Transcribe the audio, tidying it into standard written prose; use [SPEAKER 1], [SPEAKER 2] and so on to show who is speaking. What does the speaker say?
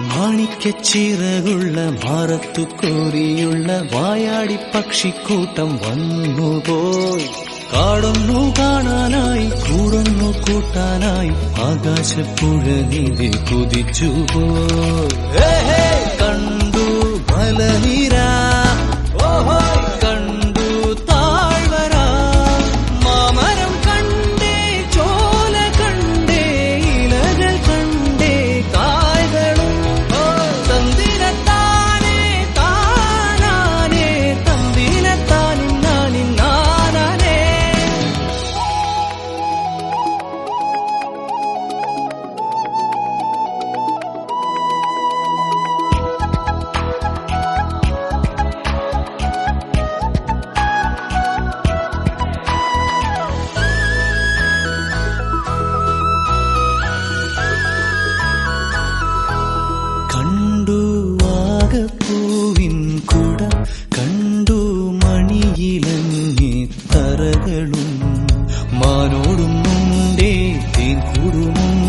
[SPEAKER 1] മാണിക്യച്ചിറകുള്ള മാറത്തു കോരിയുള്ള വായാടി പക്ഷിക്കൂട്ടം വന്നുപോയി. കാടൊന്നു കാണാനായി കൂടൊന്നു കൂട്ടാനായി ആകാശപ്പുഴനിധി കുതിച്ചുപോയി. കണ്ടു മലനിര, കണ്ടു താഴ്വര, മാമരം കണ്ടേ, ചോല കണ്ടേ, ഇലകൾ കണ്ടേ, കായ്കളും തന്തിരത്താനേ താനാനേ, തന്തിരത്താനിന്നാനിന്നാനേ. കണ്ടു വാഗപ്പൂവിൻ കുട, കണ്ടു മണിയിലങ്ങി തറകളും, മാനോടും മുണ്ടേ തേൻ കൂടുമുണ്ട്.